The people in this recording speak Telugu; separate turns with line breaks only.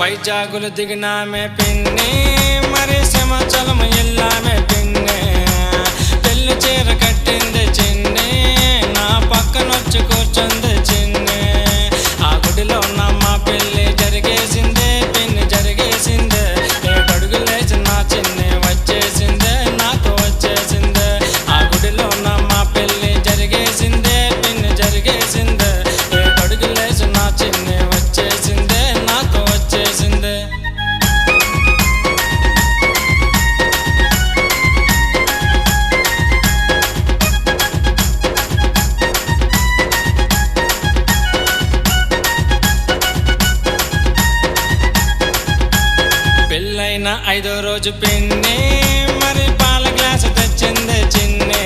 వైజాగులు దిగినామే పిన్ని మరి సింహాచలం ఎల్లామే పిన్ని పెళ్లి చీర కట్టింది చిన్ని నా పక్కనొచ్చి కూర్చుంది చిన్ని ఆ గుడిలో నమ్మ పెళ్లి జరిగేసిందే పిన్ని జరిగేసిందే 7 అడుగులేసి నా చిన్ని వచ్చేసిందే నాతో వచ్చేసిందే ఆ గుడిలో నమ్మ పెళ్లి జరిగేసిందే పిన్ని జరిగేసిందే 7 అడుగులేసి నా చిన్ని వచ్చేసిందే నాతో వచ్చేసిందే పెళ్ళైన 5వ రోజు పిన్ని మరి పాల గ్లాసు తెచ్చిందే చిన్ని